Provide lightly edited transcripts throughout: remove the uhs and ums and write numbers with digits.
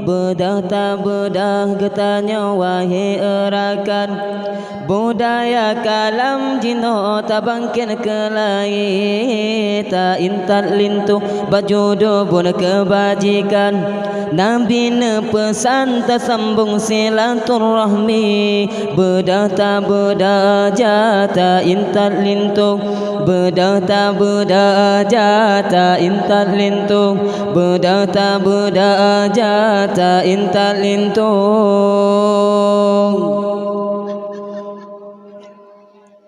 bedah tak bedah getahnya wahai erakan. Budaya kalam jino tabangkin kelai ta intat lintu bajodoh bun kebajikan. Nabi ne pesan tersambung silaturahmi bedah tak bedah jata intat lintu bedah tak bedah jata intat lintu bedah tak bedah jata intat lintu.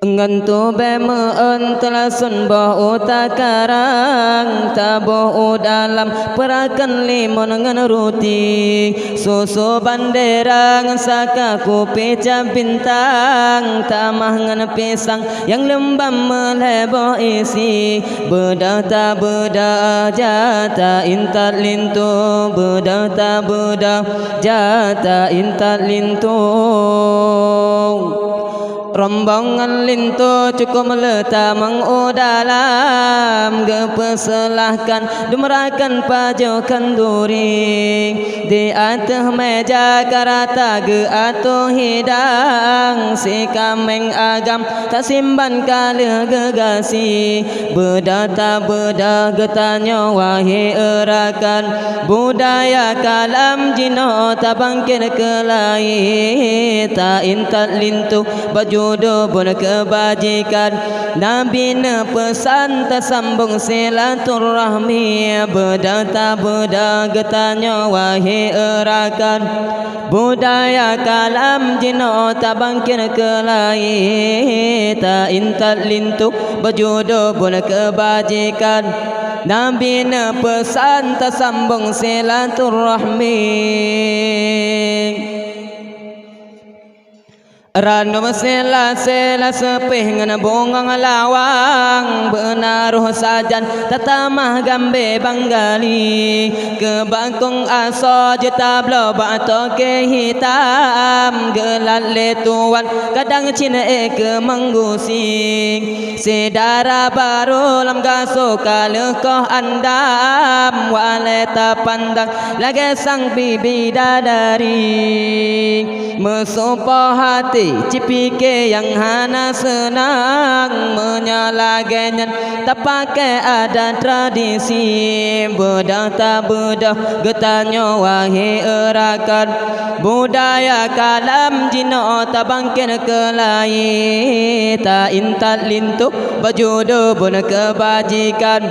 Ngantu bemeun telasun bau takarang tabu dalam perakan limon ngan ruti susu banderang saka kupi cap bintang tamah ngan pisang yang lembam melebo isi bedah tak bedah jata intat lintu bedah tak bedah jata intat lintu. Rombongan lintu cukup meletak mengudalam gepeselahkan dumerakan pajokan duri di atas meja karata ge atuh hidang si kameng agam tak simban kali gegasi bedah tak bedah getahnya wahai erakan. Budaya kalam jino tabangkir kelai tak intat lintu baju jodoh pun kebajikan. Nabi ne pesan tersambung silaturahmi bedah tak bedah getahnya wahai erakan. Budaya kalam jino tabangkir kelai tak intat lintu berjodoh pun kebajikan. Nabi ne pesan tersambung silaturahmi Random sela sepih ngana bongang lawang benaruh sajan tatamah gambe banggali ke bangkong aso jeta blo bato ke hitam gelat letuan kadang cina ke menggusi sedara baru lam gaso kalekoh andam waleta pandang lagi sang bibi dadari mesopo hati cipike yang hana senang menyalagenyan tak pakai ada tradisi bedah tak bedah getahnya wahai erakan. Budaya kalam jino tabangkir kelai tak intat lintu berjodoh pun kebajikan.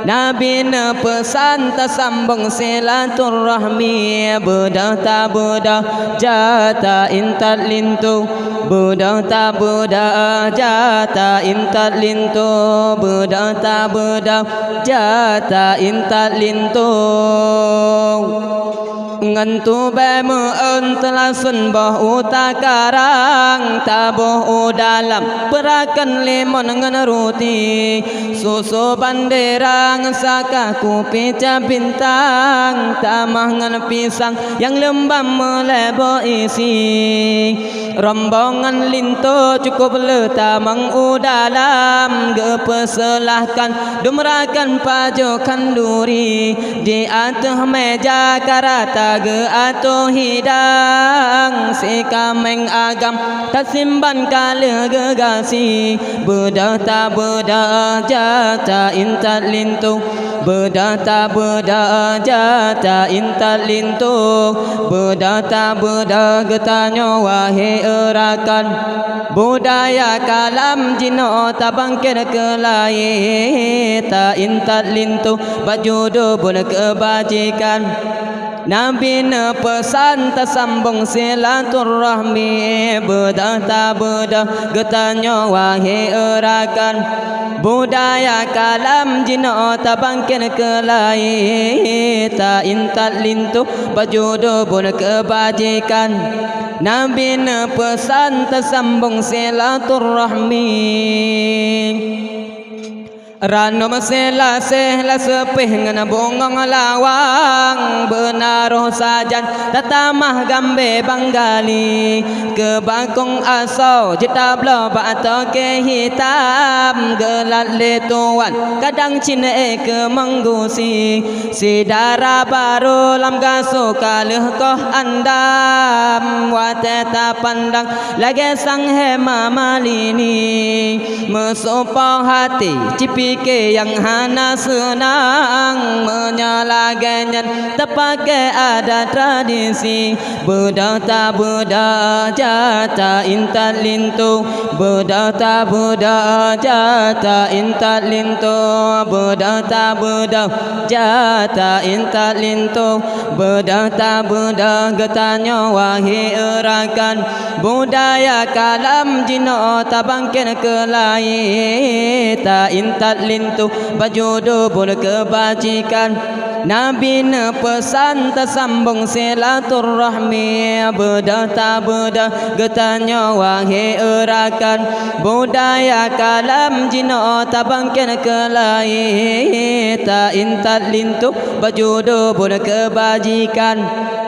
Nabi ne pesan tersambung silaturahmi bedah tak bedah jata intat lintu bedah tak bedah jata intat lintu bedah tak bedah jata intat lintu. Ngantu bemeun telasun bau takarang tabuh dalam perakan limon ngan ruti susu banderang saka kupi cap bintang tamah ngan pisang yang lembam melebo isi rombongan lintu cukup letak mengudalam gepeselahkan dumerakan pajokan duri di atas meja karata ge atuh hidang si kameng agam tak simban kali gegasi bedah tak bedah jata intat lintu bedah tak bedah jata intat lintu bedah tak bedah getahnya wahai erakan. Budaya kalam jino tabangkir kelai tak intat lintu berjodoh pun kebajikan. Nabi ne pesan tersambung silaturahmi bedah tak bedah getahnya wahai erakan. Budaya kalam jino tabangkir kelai tak intat lintu berjodoh pun kebajikan. Nabi ne pesan tersambung silaturahmi Ranom sela sepeh ngana bongong lawang benaroh sajan tatamah gambe banggali ke bakong asau jeta blo bato ke hitam gelat le tuan kadang cine ke menggusi sidara baru lam gaso kaleh koh andam wateta pandang lagi sang hema malini mesopong hati cipi ke yang hana senang menyalagannya terpakai ada tradisi bedah tak bedah jata intat lintu bedah tak bedah jata intat lintu bedah tak bedah jata intat lintu bedah tak bedah getanya wahai erakan budaya kalam jino tabangkin kelai ta intat lintu bajodoh boleh kebajikan Nabi ne pesan tersambung silaturahmi bedah tak bedah getanya wahai erakan budaya kalam jino tabangkin kelai ta intat lintu bajodoh boleh kebajikan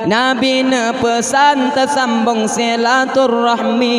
Nabi ne pesan tersambung silaturahmi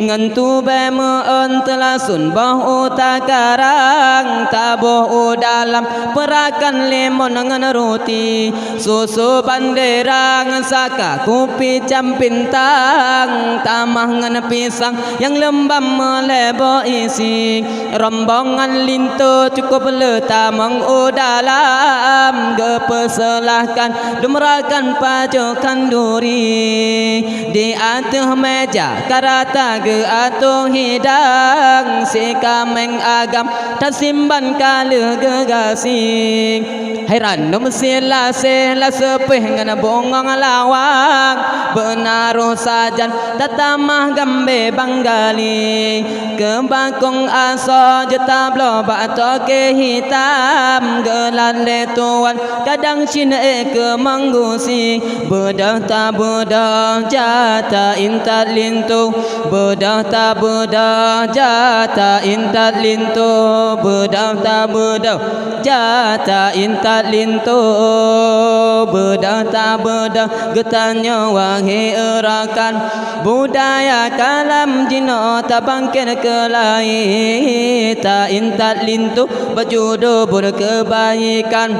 ngantu bemeun telasun bahu takarang tabuh dalam perakan lemon ngan roti susu banderang saka kopi jam pintang tamah ngan pisang yang lembam melebo isi rombongan lintu cukup letamang dalam gepeselahkan dumrakan pajokan duri di atas meja karata ge atuh hidang si kameng agam tersimpan kala gegasing heran nom sela sepeh ngana bongong lawang benaruh sajan tatamah gambe banggali kembakong aso jeta blo bato ke hitam gelan le tuan kadang cine ke manggusi bedah tak bedah jata intat lintu bedah tak bedah jata intat lintu bedah tak bedah jata intat lintu bedah tak bedah getanya wahai erakan budaya kalam jino tabangkin kelai ta intat lintu bajodoh berkebaikan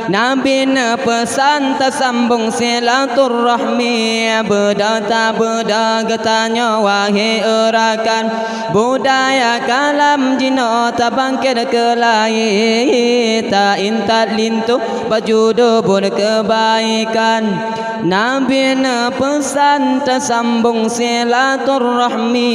Nabi ne pesan tersambung silaturahmi bedah tak bedah getanya wahai erakan budaya kalam jino tabangkin kelai ta intat lintu bajodoh berkebaikan Nabi ne pesan tersambung silaturahmi